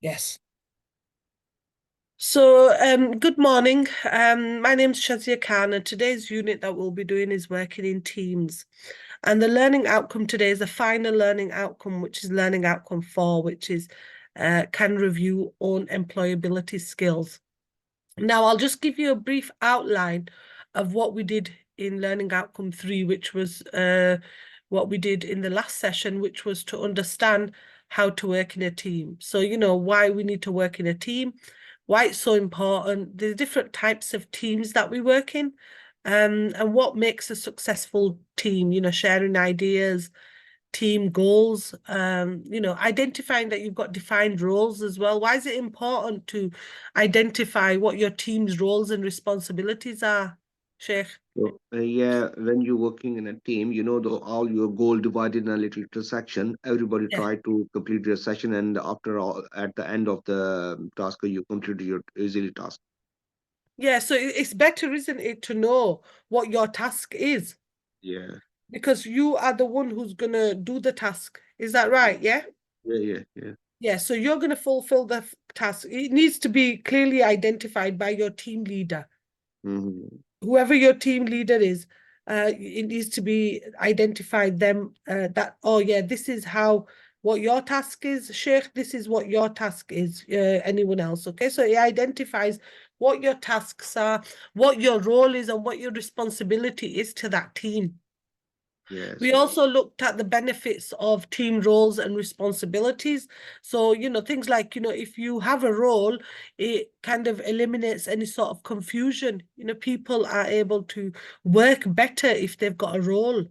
Yes. So, good morning. My name's Shazia Khan, and today's unit that we'll be doing is working in teams. And the learning outcome today is the final learning outcome, which is learning outcome 4, which is can review own employability skills. Now, I'll just give you a brief outline of what we did in learning outcome 3, which was what we did in the last session, which was to understand how to work in a team. So, why we need to work in a team, why it's so important, the different types of teams that we work in, and what makes a successful team, sharing ideas, team goals, identifying that you've got defined roles as well. Why is it important to identify what your team's roles and responsibilities are, Sheikh? So, yeah, when you're working in a team, all your goal divided in a little section. Everybody Yeah. try to complete their session, and after all, at the end of the task, you complete your easily task. Yeah, so it's better, isn't it, to know what your task is Yeah, because you are the one who's gonna do the task. Is that right? Yeah? yeah, yeah, yeah. Yeah, so you're gonna fulfill the task. It needs to be clearly identified by your team leader. Hmm. Whoever your team leader is, it needs to be identified them that, oh yeah, this is how what your task is, Sheikh, this is what your task is, anyone else. Okay, so it identifies what your tasks are, what your role is, and what your responsibility is to that team. Yes, We also looked at the benefits of team roles and responsibilities. So, things like, if you have a role, it kind of eliminates any sort of confusion. People are able to work better if they've got a role.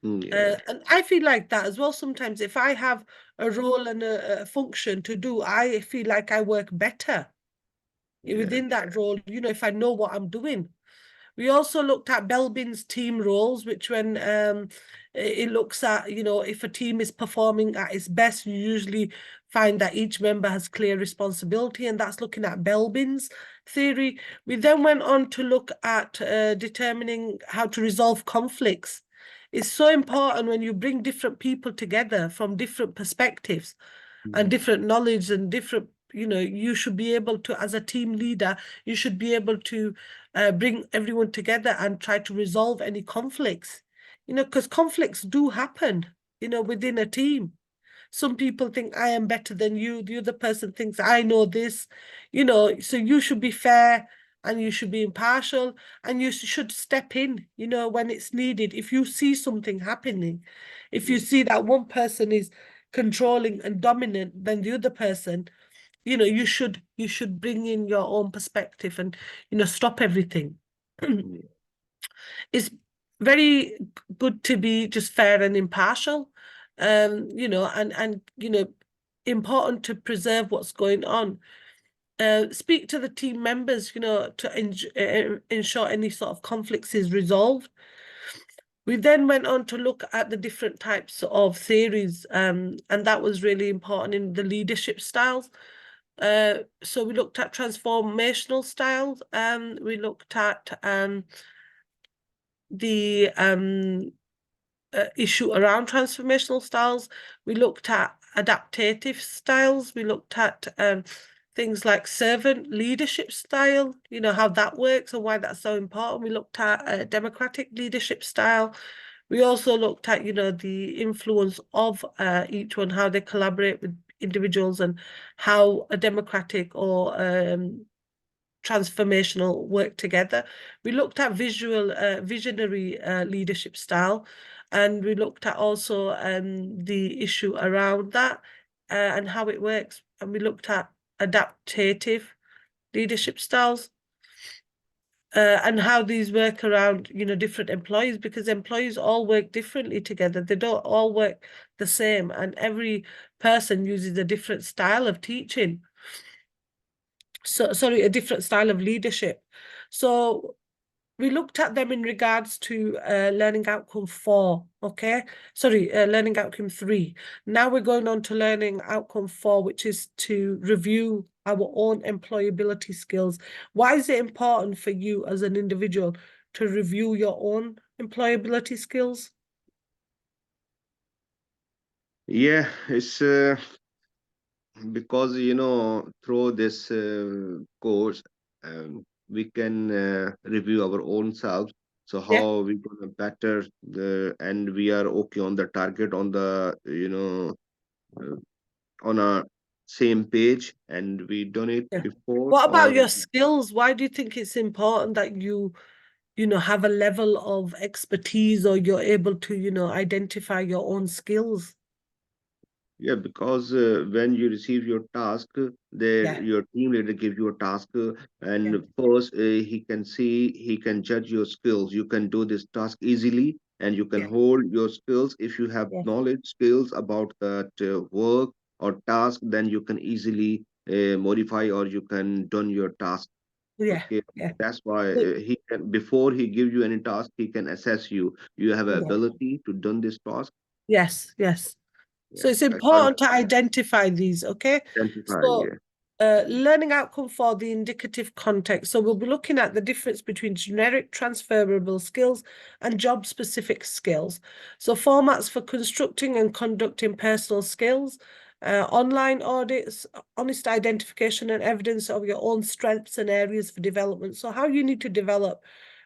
yeah, And I feel like that as well sometimes. If I have a role and a function to do, I feel like I work better yeah, within that role, if I know what I'm doing. We also looked at Belbin's team roles, which when it looks at, if a team is performing at its best, you usually find that each member has clear responsibility, and that's looking at Belbin's theory. We then went on to look at determining how to resolve conflicts. It's so important when you bring different people together from different perspectives and mhm, different knowledge and different, you should be able to, as a team leader, you should be able to bring everyone together and try to resolve any conflicts, because conflicts do happen, within a team. Some people think I am better than you, the other person thinks I know this, so you should be fair and you should be impartial and you should step in, when it's needed. If you see something happening, if you yeah, see that one person is controlling and dominant than the other person, you should bring in your own perspective and stop everything. yeah, It's very good to be just fair and impartial, and important to preserve what's going on. Speak to the team members, to ensure any sort of conflicts is resolved. We then went on to look at the different types of theories, and that was really important in the leadership styles. So we looked at transformational styles, we looked at the issue around transformational styles. We looked at adaptative styles. We looked at things like servant leadership style, how that works and why that's so important. We looked at democratic leadership style. We also looked at, the influence of each one, how they collaborate with individuals and how a democratic or transformational work together. We looked at visionary leadership style, and we looked at also the issue around that and how it works. And we looked at adaptative leadership styles and how these work around, different employees, because employees all work differently together. They don't all work the same, and every person uses a different style of teaching. So, sorry, a different style of leadership. So we looked at them in regards to learning outcome 4, okay? Sorry, learning outcome 3. Now we're going on to learning outcome 4, which is to review our own employability skills. Why is it important for you as an individual to review your own employability skills? yeah. It's because through this course, we can review our own selves. So Yeah, how we gonna better and we are okay on the target on the uh, on a same page, and we done it yeah. before What about or your skills? Why do you think it's important that you know, have a level of expertise or you're able to, you know, identify your own skills? yeah, because when you receive your task, Yeah, your team leader give you a task, yeah, and first he can judge your skills. You can do this task easily, and you can yeah, hold your skills. If you have yeah, knowledge, skills about that work or task, then you can easily modify or you can done your task. yeah, Okay, yeah. that's why So- he can before he give you any task, he can assess you. You have yeah. ability to done this task. Yes, yes. So Yeah, it's according important to identify these, okay? to identify. So Yeah. learning outcome for the indicative context. So we'll be looking at the difference between generic transferable skills and job specific skills. So formats for constructing and conducting personal skills, online audits, honest identification and evidence of your own strengths and areas for development. So how you need to develop,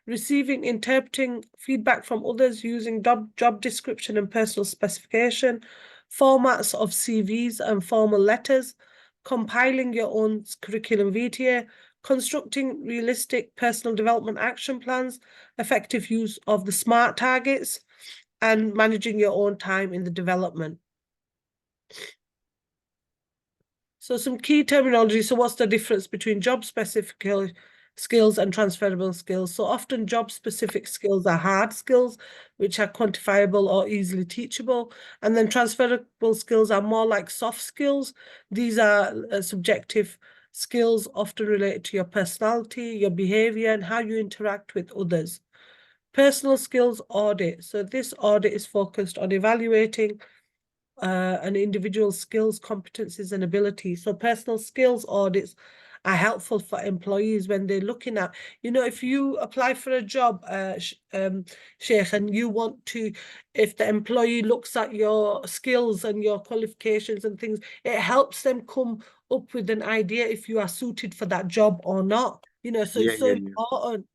receiving, interpreting feedback from others using job description and personal specification, formats of CVs and formal letters, compiling your own curriculum vitae, constructing realistic personal development action plans, effective use of the SMART targets, and managing your own time in the development. So some key terminology. So what's the difference between job specific skills and transferable skills? So often job specific skills are hard skills, which are quantifiable or easily teachable. And then transferable skills are more like soft skills. These are subjective skills often related to your personality, your behavior, and how you interact with others. Personal skills audit. So this audit is focused on evaluating an individual's skills, competencies, and abilities. So personal skills audits are helpful for employees when they're looking at, you know, if you apply for a job, Sheikh, and you want to, if the employee looks at your skills and your qualifications and things, it helps them come up with an idea if you are suited for that job or not. You know, so Yeah, it's so yeah, yeah. important.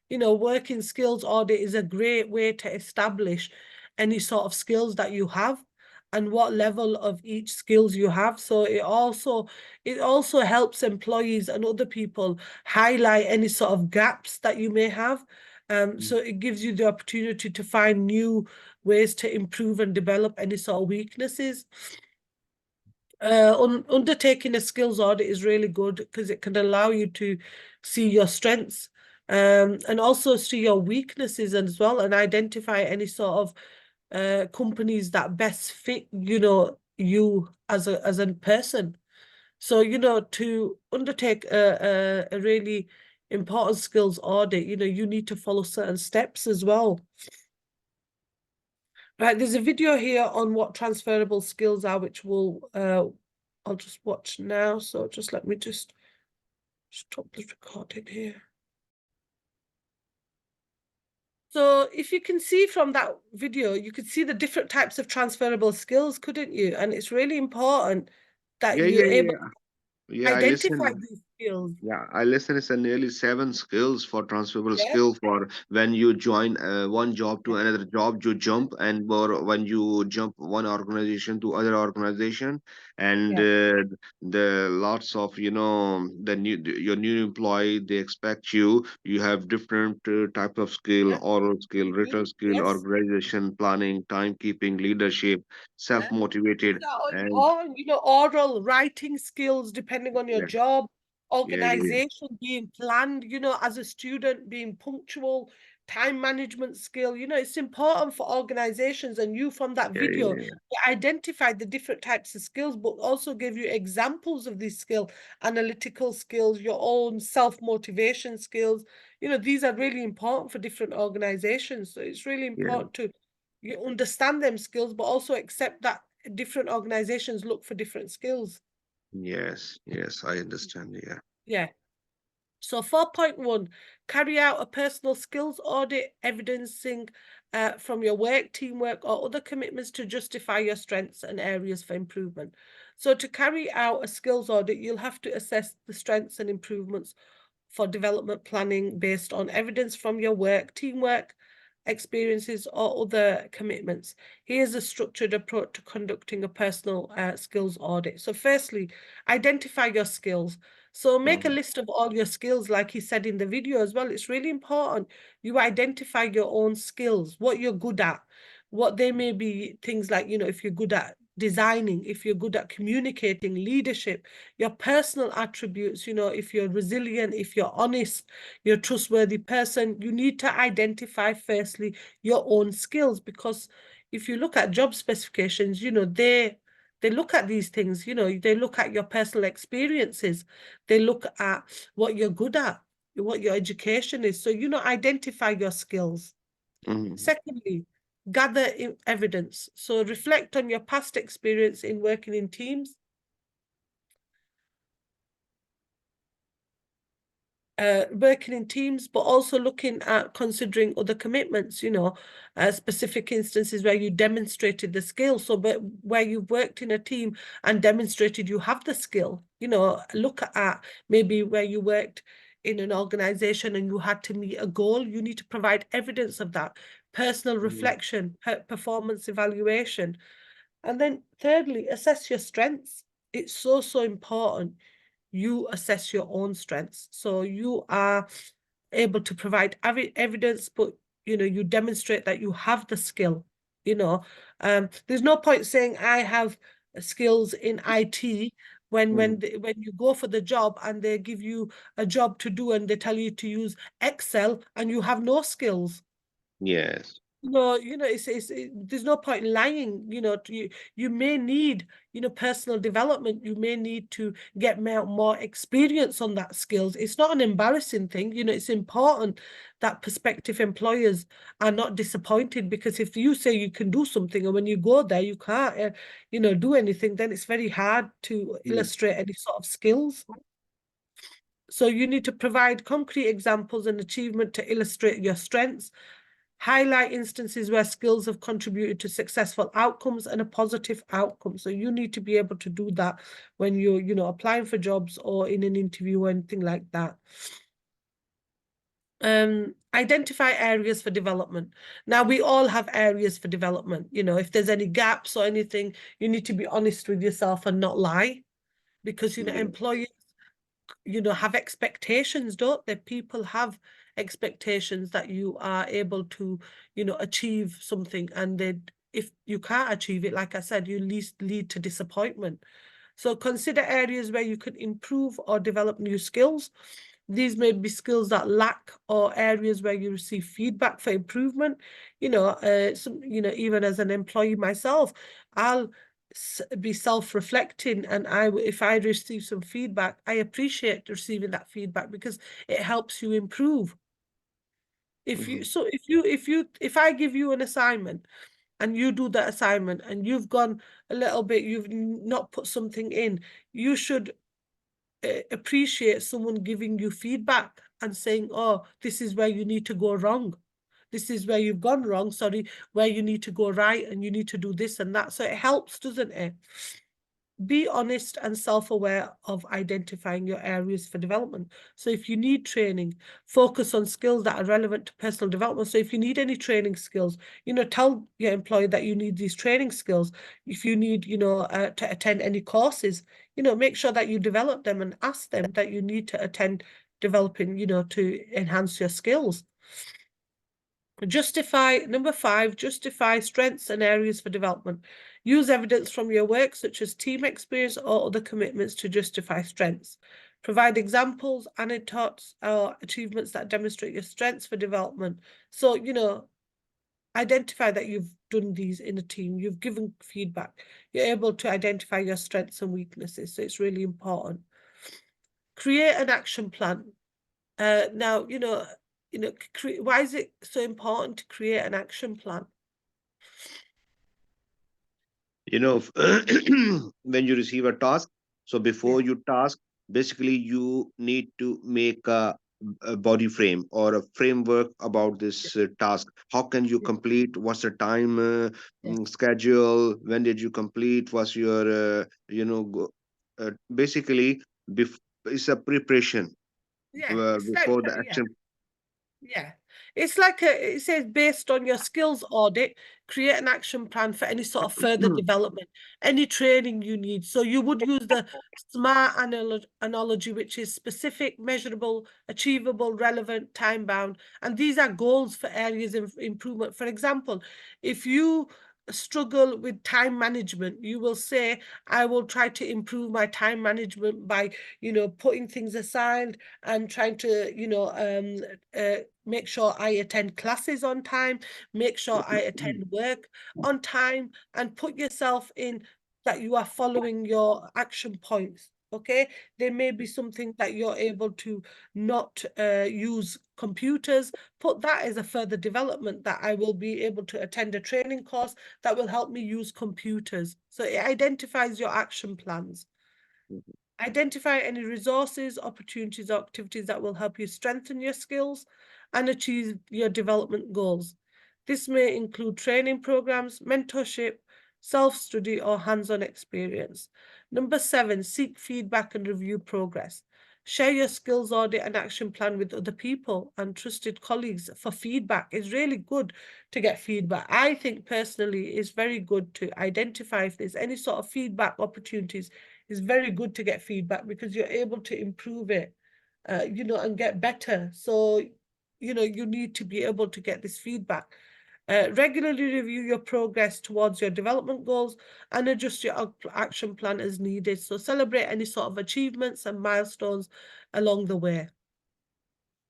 You know, working skills audit is a great way to establish any sort of skills that you have and what level of each skills you have. So it also helps employees and other people highlight any sort of gaps that you may have. Mm. So it gives you the opportunity to find new ways to improve and develop any sort of weaknesses. Undertaking a skills audit is really good because it can allow you to see your strengths and also see your weaknesses as well and identify any sort of companies that best fit, you know, you as a person. So, you know, to undertake a really important skills audit, you know, you need to follow certain steps as well. Right, there's a video here on what transferable skills are, which I'll just watch now. So just let me just stop the recording here. So if you can see from that video, you could see the different types of transferable skills, couldn't you? And it's really important that Yeah, you're yeah, able yeah. to Yeah, I identify listen. these skills. Yeah, I listen. It's a nearly seven skills for transferable Yeah, skill for when you join one job to yeah, another job, you jump, and or when you jump one organization to other organization, and yeah, the lots of your new employee they expect you have different type of skill, yeah. oral skill, Mhm. written skill, Yes. organization planning, timekeeping, leadership, self Yeah. These motivated, are all and important, you know, oral writing skills, depending on your yeah, job, yeah, yeah, organization, being planned, you know, as a student, being punctual, time management skill. You know, it's important for organizations and you from that yeah, video yeah, identify the different types of skills, but also give you examples of these skills, analytical skills, your own self-motivation skills. You know, these are really important for different organizations. So it's really yeah. important to you understand them skills, but also accept that different organizations look for different skills. Yes, yes, I understand. Yeah. Yeah. So 4.1, carry out a personal skills audit evidencing from your work, teamwork, or other commitments to justify your strengths and areas for improvement. So to carry out a skills audit, you'll have to assess the strengths and improvements for development planning based on evidence from your work, teamwork, experiences, or other commitments. Here's a structured approach to conducting a personal skills audit. So firstly, identify your skills. So make a list of all your skills, like he said in the video as well. It's really important you identify your own skills, what you're good at, what they may be, things like, if you're good at designing, if you're good at communicating, leadership, your personal attributes, if you're resilient, if you're honest, you're a trustworthy person. You need to identify firstly your own skills, because if you look at job specifications, they look at these things, they look at your personal experiences, they look at what you're good at, what your education is. So, identify your skills. Secondly, gather evidence. So reflect on your past experience in working in teams, but also looking at considering other commitments, specific instances where you demonstrated the skill. So, but where you've worked in a team and demonstrated you have the skill, look at maybe where you worked in an organization and you had to meet a goal. You need to provide evidence of that, personal reflection, performance evaluation. And then thirdly, assess your strengths. It's so, so important you assess your own strengths. So you are able to provide evidence, but you demonstrate that you have the skill. There's no point saying I have skills in IT when you go for the job and they give you a job to do and they tell you to use Excel and you have no skills. Yes. There's no point in lying. You may need, personal development. You may need to get more experience on that skills. It's not an embarrassing thing. It's important that prospective employers are not disappointed, because if you say you can do something and when you go there you can't, do anything, then it's very hard to illustrate any sort of skills. So you need to provide concrete examples and achievement to illustrate your strengths. Highlight instances where skills have contributed to successful outcomes and a positive outcome. So you need to be able to do that when you're, applying for jobs or in an interview or anything like that. Identify areas for development. Now, we all have areas for development. If there's any gaps or anything, you need to be honest with yourself and not lie, because, employers have expectations, don't they? People have expectations that you are able to, achieve something, and if you can't achieve it, like I said, you lead to disappointment. So consider areas where you can improve or develop new skills. These may be skills that lack or areas where you receive feedback for improvement. Even as an employee myself, I'll be self-reflecting, and if I receive some feedback, I appreciate receiving that feedback because it helps you improve. If I give you an assignment and you do that assignment and you've gone a little bit, you've not put something in, you should appreciate someone giving you feedback and saying, oh, this is where you need to go wrong. This is where you've gone wrong, sorry, where you need to go right, and you need to do this and that. So it helps, doesn't it? Be honest and self-aware of identifying your areas for development. So if you need training, focus on skills that are relevant to personal development. So if you need any training skills, tell your employer that you need these training skills. If you need, to attend any courses, make sure that you develop them and ask them that you need to attend developing, to enhance your skills. Number 5, justify strengths and areas for development. Use evidence from your work, such as team experience or other commitments, to justify strengths. Provide examples, anecdotes, or achievements that demonstrate your strengths for development. So, identify that you've done these in a team, you've given feedback, you're able to identify your strengths and weaknesses. So it's really important. Create an action plan. Now, why is it so important to create an action plan? When you receive a task, so before you task, basically you need to make a a body frame or a framework about this task. How can you complete? What's the time schedule? When did you complete? What's your basically it's a preparation Yeah, it's like, before the yeah. action. Yeah, it's like it says based on your skills audit, create an action plan for any sort of further development, any training you need. So you would use the SMART analogy, which is specific, measurable, achievable, relevant, time bound. And these are goals for areas of improvement. For example, if you struggle with time management, you will say, I will try to improve my time management by, putting things aside and trying to, make sure I attend classes on time, make sure I attend work on time, and put yourself in that you are following your action points. Okay, there may be something that you're able to not use computers. Put that as a further development that I will be able to attend a training course that will help me use computers. So it identifies your action plans. Identify any resources, opportunities, or activities that will help you strengthen your skills and achieve your development goals. This may include training programs, mentorship, self-study, or hands-on experience. Number 7, seek feedback and review progress. Share your skills audit and action plan with other people and trusted colleagues for feedback. It's really good to get feedback. I think personally it's very good to identify if there's any sort of feedback opportunities. It's very good to get feedback because you're able to improve it, and get better. So, you need to be able to get this feedback. Regularly review your progress towards your development goals and adjust your action plan as needed. So celebrate any sort of achievements and milestones along the way.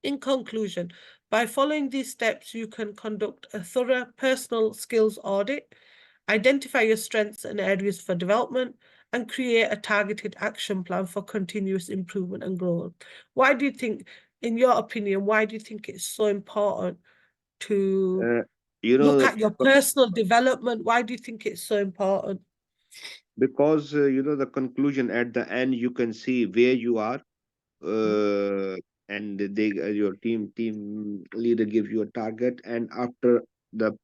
In conclusion, by following these steps, you can conduct a thorough personal skills audit, identify your strengths and areas for development, and create a targeted action plan for continuous improvement and growth. Why do you think, in your opinion, why do you think it's so important to uh, you look know at your personal development? Why do you think it's so important? because the conclusion at the end, you can see where you are, uh, and your team leader gives you a target, and after the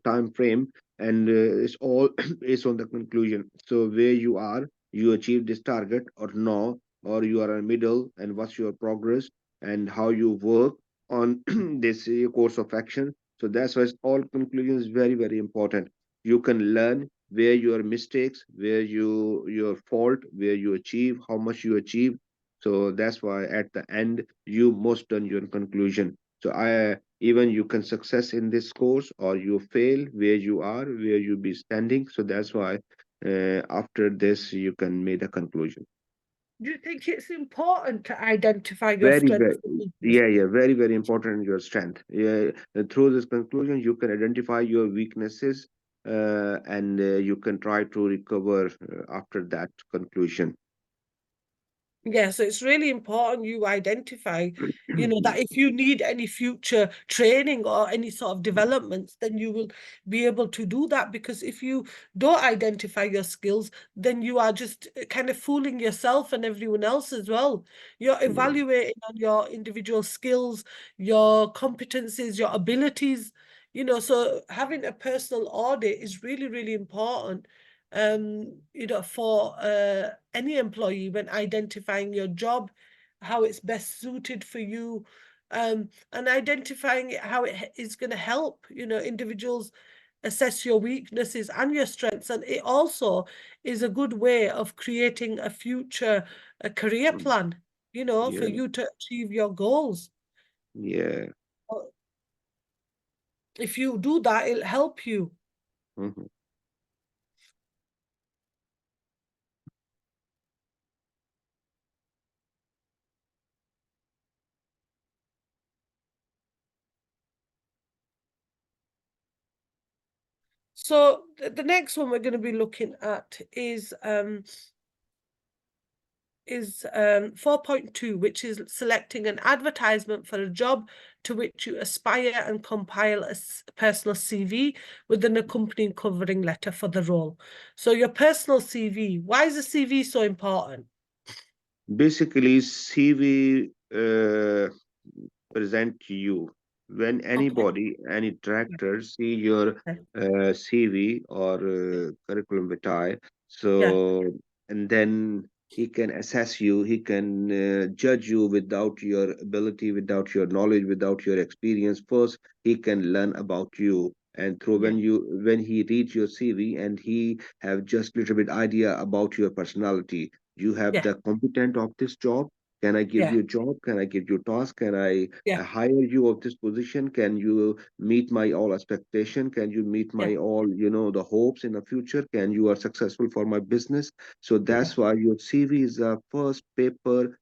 time frame, and it's all is on the conclusion. So where you are, you achieve this target or no, or you are in middle, and what's your progress, and how you work on this course of action. So that's why all conclusion is very, very important. You can learn where your mistakes, where your fault, where you achieve, how much you achieve. So that's why at the end you must done your conclusion. So I even you can success in this course or you fail where you are, where you be standing. So that's why after this you can make a conclusion. Do you think it's important to identify your Very, strengths very, and weaknesses? yeah, very, very important in your strength. Yeah, through this conclusion, you can identify your weaknesses, and you can try to recover after that conclusion. Yeah, so it's really important you identify, that if you need any future training or any sort of developments, then you will be able to do that. Because if you don't identify your skills, then you are just kind of fooling yourself and everyone else as well. You're Yeah. evaluating on your individual skills, your competencies, your abilities, so having a personal audit is really, really important for any employee when identifying your job, how it's best suited for you, and identifying how it is going to help, individuals assess your weaknesses and your strengths. And it also is a good way of creating a career Mm. plan, for Yeah, you to achieve your goals. yeah. If you do that, it'll help you. Mhm. So the next one we're going to be looking at is 4.2, which is selecting an advertisement for a job to which you aspire and compile a personal CV with an accompanying covering letter for the role. So your personal CV, why is the CV so important? Basically, CV uh, present to you. When Okay. anybody, any director see your Yeah. CV or curriculum vitae, Yeah. so and then he can assess you, he can judge you without your ability, without your knowledge, without your experience. First, he can learn about you, and through Yeah. when he reads your CV and he have just little bit idea about your personality, you have Yeah. the competent of this job. Can I give Yeah. you a job? Can I give you a task? Can I Yeah. hire you of this position? Can you meet my all expectation? Can you meet Yeah. my all, the hopes in the future? Can you are successful for my business? So Yeah. that's why your CV is the first paper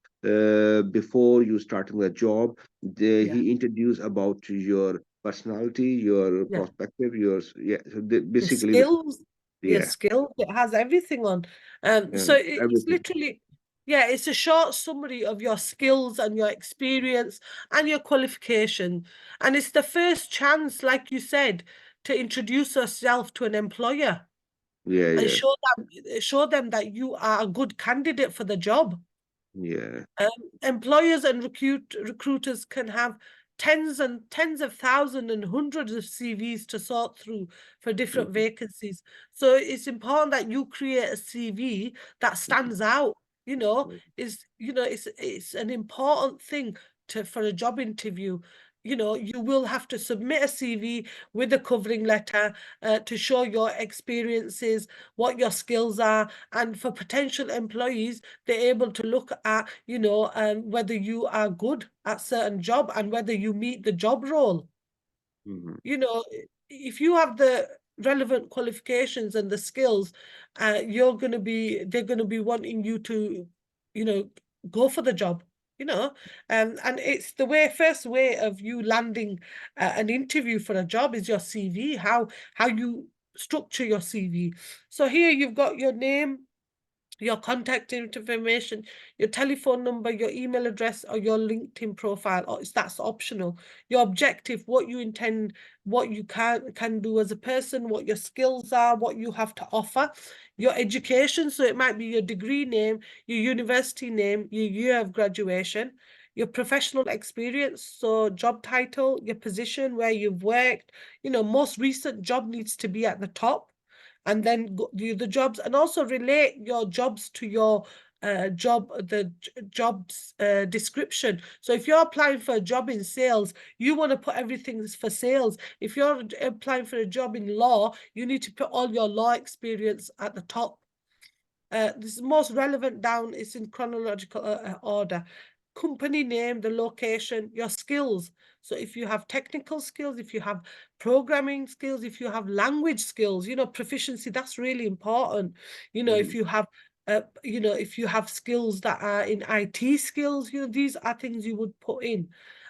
before you starting the job. Yeah. He introduced about your personality, your Yeah. perspective, yeah. So Your basically, skills, your yeah, skills, it has everything on. yeah, So it's everything. literally, yeah, it's a short summary of your skills and your experience and your qualification. And it's the first chance, like you said, to introduce yourself to an employer Yeah, and yeah, show them that you are a good candidate for the job. yeah. Um, Employers and recruiters can have tens and tens of thousands and hundreds of CVs to sort through for different Mhm, vacancies. So it's important that you create a CV that mhm, stands out. mhm, It's an important thing for a job interview. You will have to submit a CV with a covering letter to show your experiences, what your skills are, and for potential employees, they're able to look at, whether you are good at certain job and whether you meet the job role. mhm. If you have the relevant qualifications and the skills, they're going to be wanting you to, you know, go for the job. And it's first way of you landing an interview for a job is your CV, how you structure your CV. So here you've got your name, your contact information, your telephone number, your email address, or your LinkedIn profile, or that's optional. Your objective, what you intend, what you can do as a person, what your skills are, what you have to offer, your education. So it might be your degree name, your university name, your year of graduation, your professional experience, so job title, your position, where you've worked. Most recent job needs to be at the top, and then do the jobs, and also relate your jobs to your job's description. So if you're applying for a job in sales, you want to put everything for sales. If you're applying for a job in law, you need to put all your law experience at the top. This is most relevant down, it's in chronological order. Company name, the location, your skills. So if you have technical skills, if you have programming skills, if you have language skills, proficiency, that's really important. If Mhm. you have skills that are in IT skills, these are things you would put in.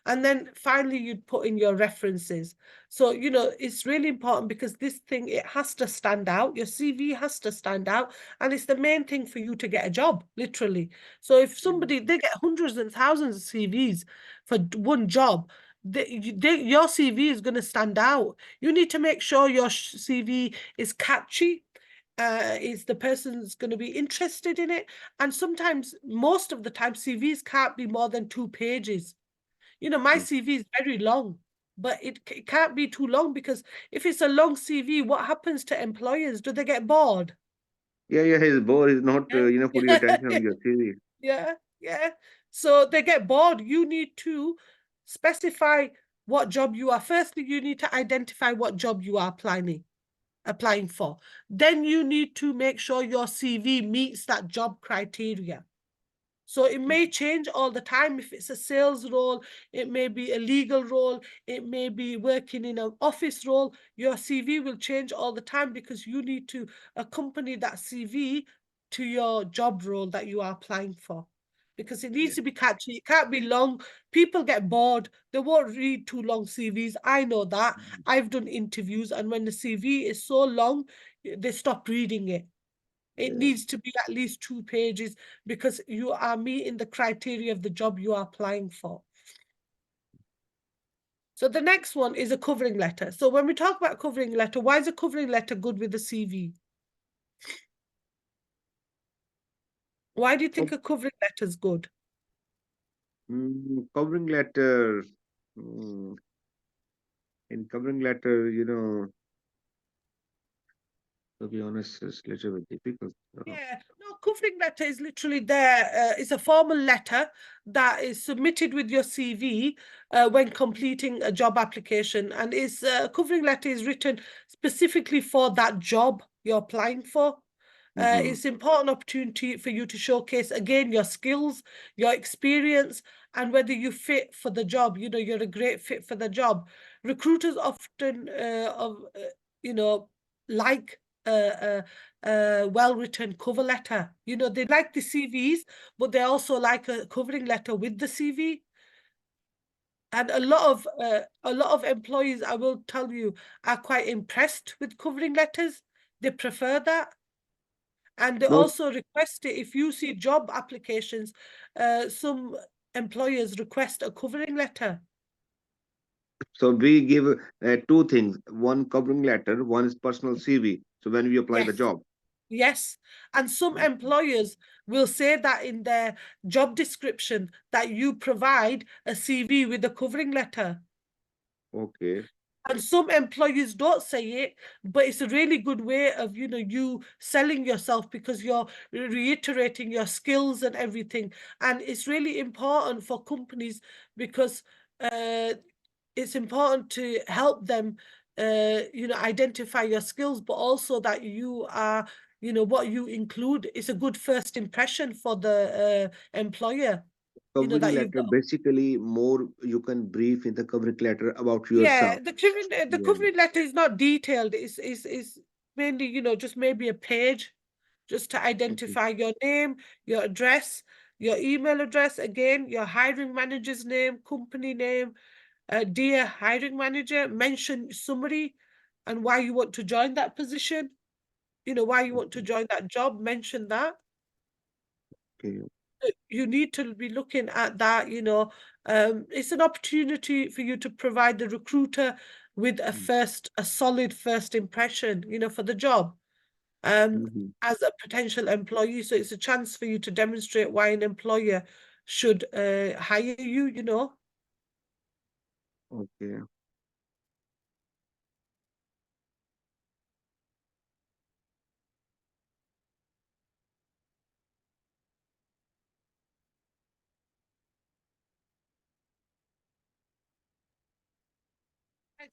And then finally, you'd put in your references. So, it's really important because this thing, it has to stand out. Your CV has to stand out. And it's the main thing for you to get a job, literally. So if Mhm. they get hundreds and thousands of CVs for one job, your CV is going to stand out. You need to make sure your CV is catchy. Is the person's going to be interested in it? And sometimes, most of the time, CVs can't be more than 2 pages. My Mhm. CV is very long, but it can't be too long, because if it's a long CV, what happens to employers? Do they get bored? Yeah, yeah, his bore is not, Yeah. put your attention on your CV. Yeah, yeah. So they get bored. You need to specify what job you are. Firstly, you need to identify what job you are applying for. Then you need to make sure your CV meets that job criteria. So it may change all the time. If it's a sales role, it may be a legal role, it may be working in an office role. Your CV will change all the time because you need to accompany that CV to your job role that you are applying for. Because it needs Yeah. to be catchy, it can't be long. People get bored, they won't read too long CVs. I know that. Mhm. I've done interviews, and when the CV is so long, they stop reading it. It Yeah. needs to be at least 2 pages because you are meeting the criteria of the job you are applying for. So the next one is a covering letter. So when we talk about covering letter, why is a covering letter good with the CV? Why do you think Oh, a covering letter is good? Covering letter. In covering letter, to be honest, it's a little bit difficult. Yeah, no, covering letter is literally there. It's a formal letter that is submitted with your CV when completing a job application, and is covering letter is written specifically for that job you're applying for. Mm-hmm. It's important opportunity for you to showcase again your skills, your experience, and whether you fit for the job. You know, you're a great fit for the job. Recruiters often, you know, like a well-written cover letter. You know, they like the CVs, but they also like a covering letter with the CV. And a lot of employees, I will tell you, are quite impressed with covering letters. They prefer that. And they Most also request it. If you see job applications, some employers request a covering letter. so we give two things: one covering letter, one is personal CV. So when we apply the Yes. job. Yes. And some employers will say that in their job description that you provide a CV with a covering letter. Okay. And some employees don't say it, but it's a really good way of, you selling yourself because you're reiterating your skills and everything. And it's really important for companies because it's important to help them, identify your skills, but also that you are, what you include is a good first impression for the employer, Covering that you've letter, got. basically more you can brief in the covering letter about Yeah, yourself. the Yeah. covering letter is not detailed. It's mainly, just maybe a page just to Okay. identify your name, your address, your email address, again, your hiring manager's name, company name, dear hiring manager, mention summary and why you want to join that position, why you want to Okay. join that job, mention that. Okay. You need to be looking at that, it's an opportunity for you to provide the recruiter with a solid first impression, for the job, Mm-hmm. as a potential employee. So it's a chance for you to demonstrate why an employer should hire you. Okay.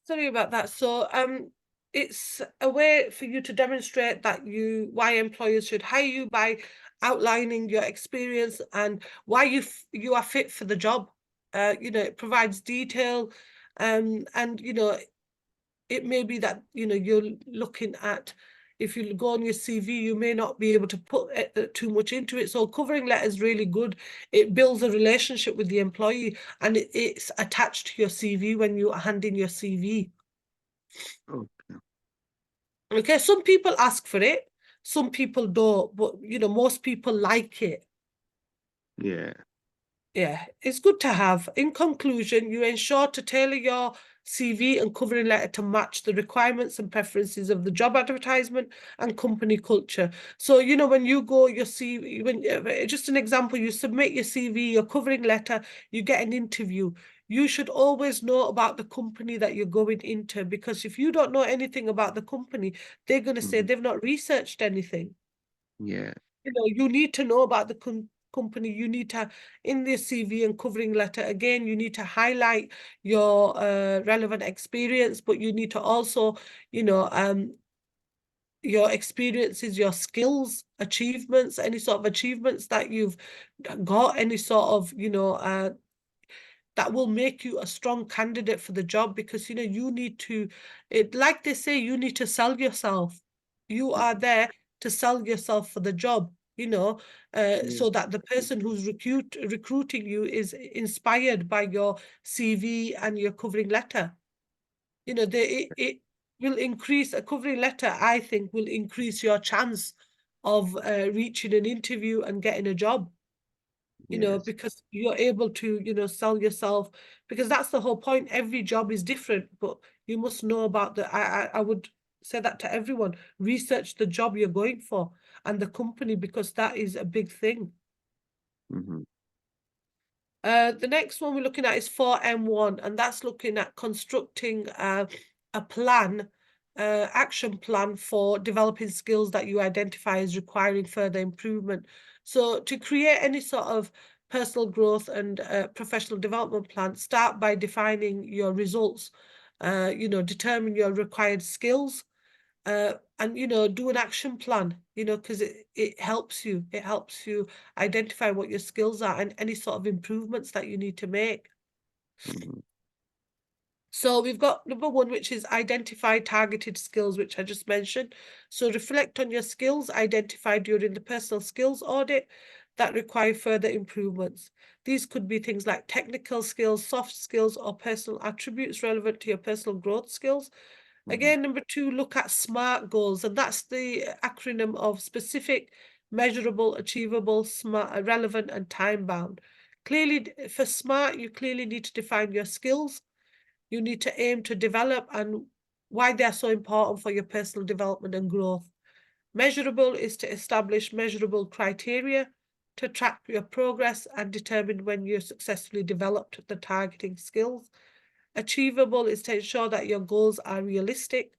Sorry about that. So, it's a way for you to demonstrate that why employers should hire you by outlining your experience and why you are fit for the job. It provides detail, and it may be that you're looking at. If you go on your CV, you may not be able to put too much into it. So covering letter is really good. It builds a relationship with the employee, and it's attached to your CV when you hand in your CV. Okay. Okay, some people ask for it, some people don't, but most people like it. Yeah. Yeah, it's good to have. In conclusion, you ensure to tailor your CV and covering letter to match the requirements and preferences of the job advertisement and company culture. So, when you go your CV, just an example, you submit your CV, your covering letter, you get an interview. You should always know about the company that you're going into, because if you don't know anything about the company, they're going to say Mm-hmm. they've not researched anything. Yeah. You need to know about the company. You need to, in the CV and covering letter, again, you need to highlight your relevant experience, but you need to also, your experiences, your skills, achievements, any sort of achievements that you've got, any sort of, that will make you a strong candidate for the job, because you need to, like they say, you need to sell yourself. You are Mhm. there to sell yourself for the job, Yeah. so that the person who's recruiting you is inspired by your CV and your covering letter. It will increase, a covering letter, I think, will increase your chance of reaching an interview and getting a job, Yes. because you're able to, sell yourself, because that's the whole point. Every job is different, but you must know about I would say that to everyone. Research the job you're going for and the company, because that is a big thing. Mm-hmm. The next one we're looking at is 4M1, and that's looking at constructing a plan, action plan for developing skills that you identify as requiring further improvement. So to create any sort of personal growth and professional development plan, start by defining your results, determine your required skills, and do an action plan, because it helps you identify what your skills are and any sort of improvements that you need to make. Mhm. So we've got number 1, which is identify targeted skills, which I just mentioned. So reflect on your skills identified during the personal skills audit that require further improvements. These could be things like technical skills, soft skills, or personal attributes relevant to your personal growth skills. Again, number 2, look at SMART goals, and that's the acronym of specific, measurable, achievable, smart, relevant, and time-bound. Clearly, for SMART, you clearly need to define your skills. You need to aim to develop and why they're so important for your personal development and growth. Measurable is to establish measurable criteria to track your progress and determine when you successfully developed the targeting skills. Achievable is to ensure that your goals are realistic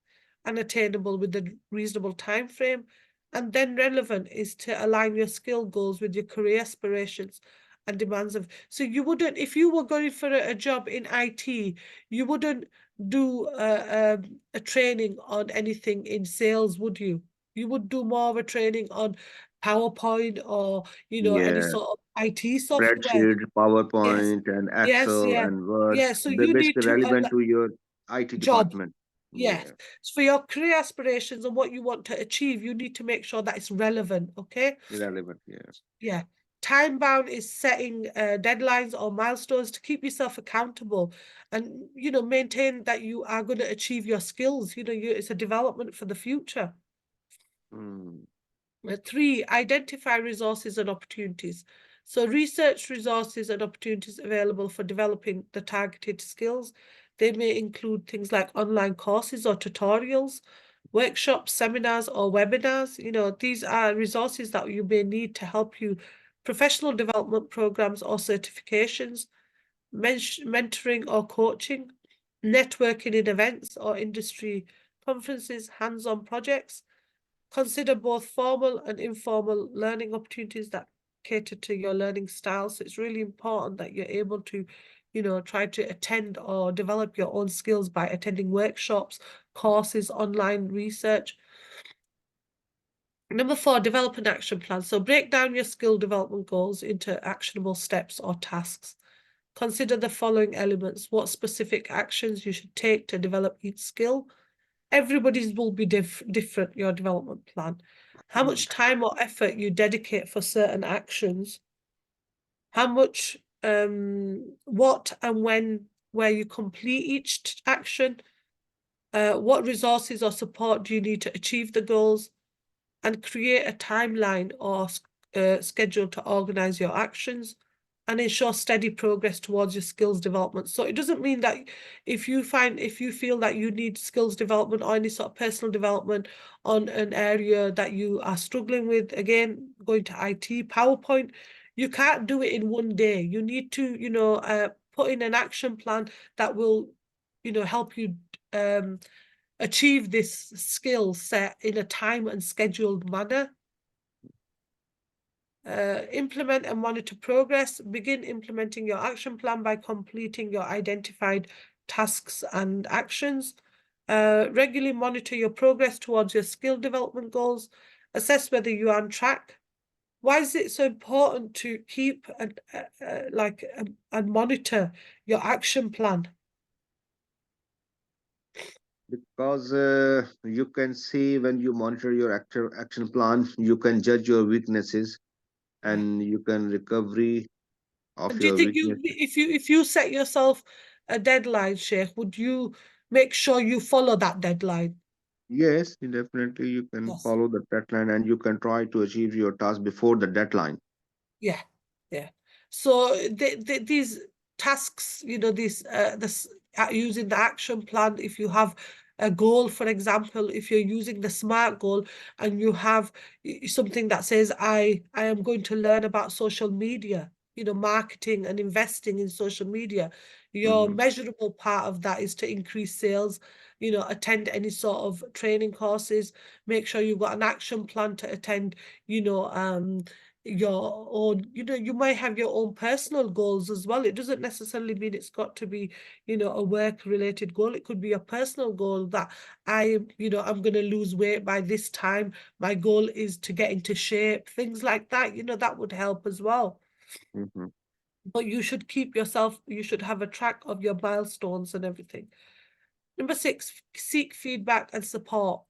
and attainable with a reasonable time frame. And then relevant is to align your skill goals with your career aspirations and demands of. So you wouldn't, if you were going for a job in IT, you wouldn't do a training on anything in sales, would you? You would do more of a training on PowerPoint or any Yeah, sort of IT software. spreadsheet, Yes, PowerPoint, and yes, Excel yeah, and Word. yeah. So They're you need basically to relevant to your IT job. department. Yes. Yeah, So for your career aspirations and what you want to achieve, you need to make sure that it's relevant. Okay. relevant. Yeah. Yeah. Time bound is setting deadlines or milestones to keep yourself accountable and, maintain that you are going to achieve your skills. It's a development for the future. Mm. 3, identify resources and opportunities. So research resources and opportunities available for developing the targeted skills. They may include things like online courses or tutorials, workshops, seminars, or webinars. These are resources that you may need to help you professional development programs or certifications, mentoring or coaching, networking in events or industry conferences, hands-on projects. Consider both formal and informal learning opportunities that cater to your learning style. So it's really important that you're able to, try to attend or develop your own skills by attending workshops, courses, online research. Number 4, develop an action plan. So break down your skill development goals into actionable steps or tasks. Consider the following elements: what specific actions you should take to develop each skill. Everybody's will be different, your development plan. How much time or effort you dedicate for certain actions. How much, what and when, where you complete each action. What resources or support do you need to achieve the goals? And create a timeline or schedule to organize your actions and ensure steady progress towards your skills development. So it doesn't mean that if you feel that you need skills development or any sort of personal development on an area that you are struggling with, again, going to IT, PowerPoint, you can't do it in one day. You need to, put in an action plan that will, help you achieve this skill set in a time and scheduled manner. Implement and monitor progress. Begin implementing your action plan by completing your identified tasks and actions. Regularly monitor your progress towards your skill development goals. Assess whether you are on track. Why is it so important to keep and monitor your action plan? Because you can see when you monitor your action plan, you can judge your weaknesses Yeah. and you can recovery of And do you your think weaknesses. if you set yourself a deadline, Sheikh, would you make sure you follow that deadline? Yes, definitely you can Yes. follow the deadline and you can try to achieve your task before the deadline. Yeah, yeah. So these tasks, using the action plan, if you have a goal, for example, if you're using the SMART goal and you have something that says, I am going to learn about social media. marketing and investing in social media, your measurable part of that is to increase sales, attend any sort of training courses, make sure you've got an action plan to attend, your own, you might have your own personal goals as well. It doesn't necessarily mean it's got to be, a work related goal. It could be a personal goal that I'm going to lose weight by this time. My goal is to get into shape, things like that, that would help as well. But you should you should have a track of your milestones and everything. Number 6, seek feedback and support.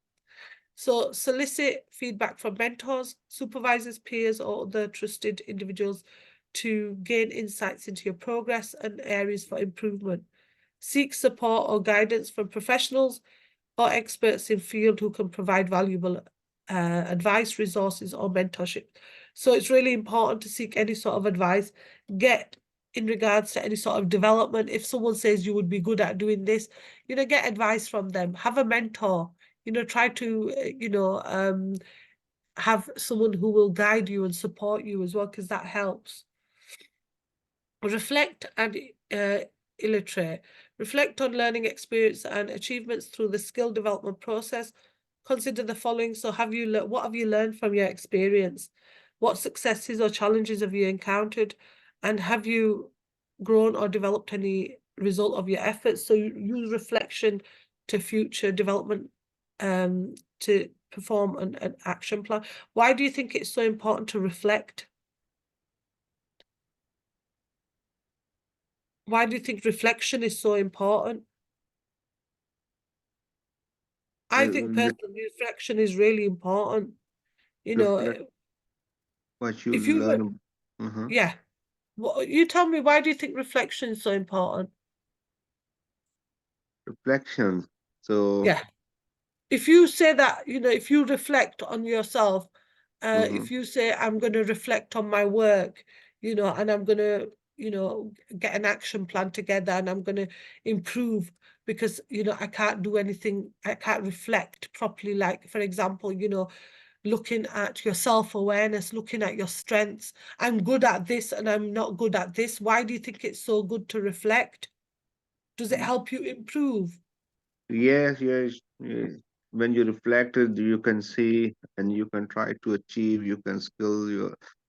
So solicit feedback from mentors, supervisors, peers, or other trusted individuals to gain insights into your progress and areas for improvement. Seek support or guidance from professionals or experts in field who can provide valuable advice, resources, or mentorship. So it's really important to seek any sort of advice, get in regards to any sort of development. If someone says you would be good at doing this, get advice from them, have a mentor, try to, have someone who will guide you and support you as well, because that helps. Reflect and illustrate. Reflect on learning experience and achievements through the skill development process. Consider the following. So what have you learned from your experience? What successes or challenges have you encountered? And have you grown or developed any result of your efforts? So use reflection to future development to perform an action plan. Why do you think it's so important to reflect? Why do you think reflection is so important? I think personally reflection is really important. Reflect what you If you were, learn. yeah. You tell me, why do you think reflection is so important? Reflection. So, Yeah. If you say that, if you reflect on yourself, if you say, I'm going to reflect on my work, and I'm going to, get an action plan together and I'm going to improve because, I can't do anything, I can't reflect properly. Like, for example, looking at your self-awareness, looking at your strengths. I'm good at this and I'm not good at this. Why do you think it's so good to reflect? Does it help you improve? yes, yes, yes. When you reflect it, you can see and you can try to achieve, you can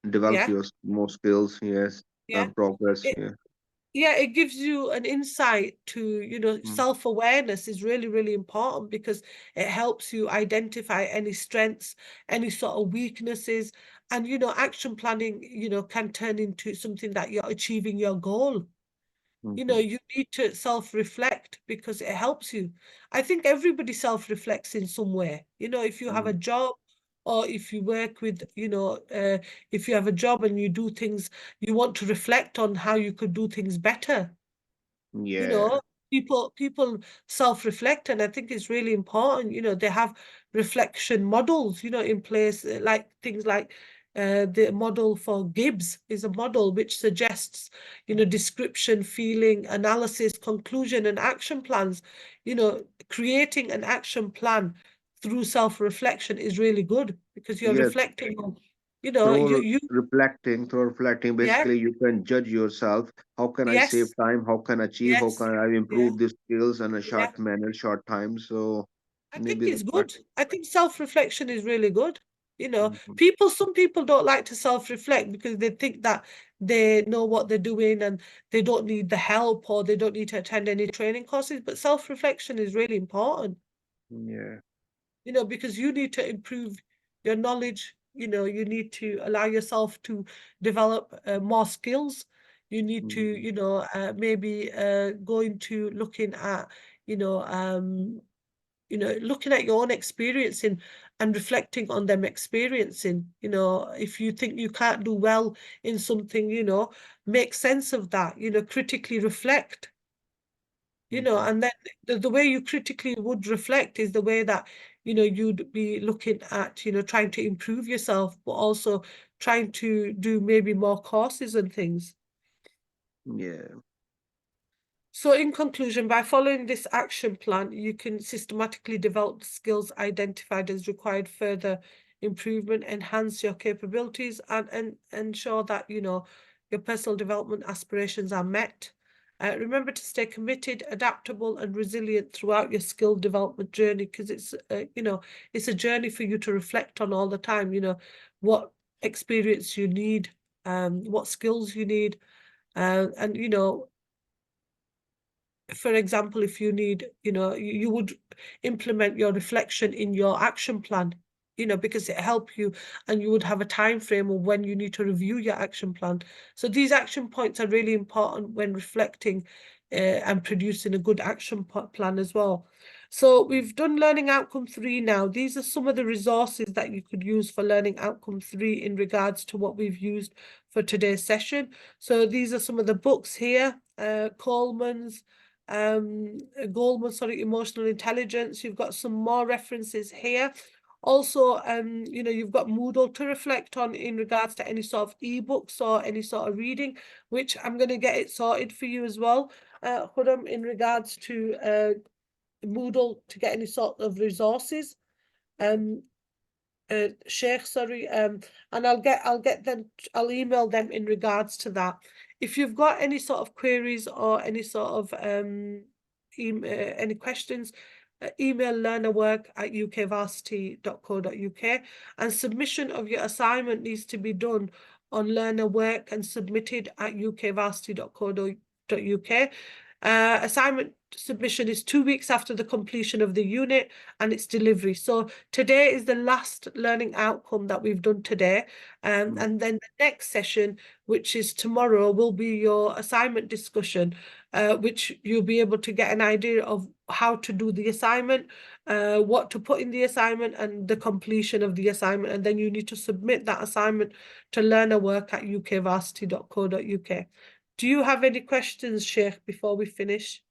develop Yeah, your more skills, yes, yeah. progress, It, yeah. yeah, it gives you an insight to, self-awareness is really, really important because it helps you identify any strengths, any sort of weaknesses, and, action planning, can turn into something that you're achieving your goal. You need to self-reflect because it helps you. I think everybody self-reflects in some way. If you have a job or if you work with, if you have a job and you do things, you want to reflect on how you could do things better. You Yeah, know, people self-reflect, and I think it's really important. They have reflection models, in place, like things like the model for Gibbs is a model which suggests, description, feeling, analysis, conclusion, and action plans. Creating an action plan through self-reflection is really good because you're yes. reflecting on, you Through reflecting, yeah, basically you can judge yourself. How can I save yes, time? How can I achieve? How yes, can I yeah, improve these skills in a yeah. short manner, short time? So I think maybe it's reflect. good. I think self-reflection is really good. Mhm. Some people don't like to self-reflect because they think that they know what they're doing and they don't need the help or they don't need to attend any training courses. But self-reflection is really important, Yeah. because you need to improve your knowledge. You need to allow yourself to develop more skills. You need to, Mhm. maybe go into looking at, looking at your own experiencing and reflecting on them experiencing. If you think you can't do well in something, make sense of that, critically reflect, Mhm. and then the way you critically would reflect is the way that, you'd be looking at, trying to improve yourself, but also trying to do maybe more courses and things. Yeah. So in conclusion, by following this action plan, you can systematically develop the skills identified as required further improvement, enhance your capabilities, and ensure that, your personal development aspirations are met. Remember to stay committed, adaptable, and resilient throughout your skill development journey, because it's, it's a journey for you to reflect on all the time, what experience you need, what skills you need, and, for example, if you need, you would implement your reflection in your action plan, because it help you, and you would have a time frame of when you need to review your action plan. So these action points are really important when reflecting and producing a good action plan as well. So we've done learning outcome 3 now. These are some of the resources that you could use for learning outcome 3 in regards to what we've used for today's session. So these are some of the books here, Coleman's, Goldman, emotional intelligence. You've got some more references here. Also, you've got Moodle to reflect on in regards to any sort of ebooks or any sort of reading, which I'm going to get it sorted for you as well, Khurram, in regards to Moodle to get any sort of resources. Sheikh, sorry, and I'll email them in regards to that. If you've got any sort of queries or any sort of any questions, email learnerwork@ukvarsity.co.uk, and submission of your assignment needs to be done on learnerwork and submitted at ukvarsity.co.uk. Assignment submission is 2 weeks after the completion of the unit and its delivery. So today is the last learning outcome that we've done today. And then the next session, which is tomorrow, will be your assignment discussion, which you'll be able to get an idea of how to do the assignment, what to put in the assignment, and the completion of the assignment. And then you need to submit that assignment to learnerwork@ukvarsity.co.uk. Do you have any questions, Sheikh, before we finish?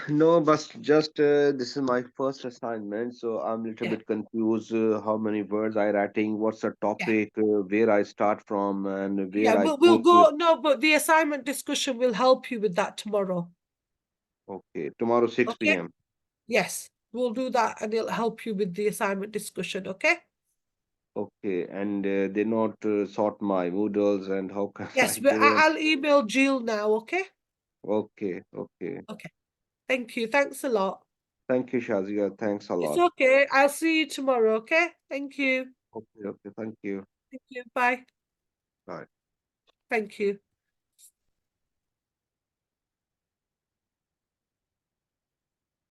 No, but just this is my first assignment, so I'm a little Yeah. bit confused. How many words I writing? What's the topic? Where I start from and Yeah, where I we'll go to? go. No, but the assignment discussion will help you with that tomorrow. Okay, tomorrow 6 Okay? p.m. Yes, we'll do that, and it'll help you with the assignment discussion. Okay? Okay, and they not sort my Moodles and how can I Yes, but go in? I'll email Jill now. Okay? Okay, okay. Okay. Thank you. Thanks a lot. Thank you, Shazia. Thanks a It's lot. okay. I'll see you tomorrow. Okay? Thank you. Okay, okay. Thank you. Thank you. Bye. Bye. Thank you.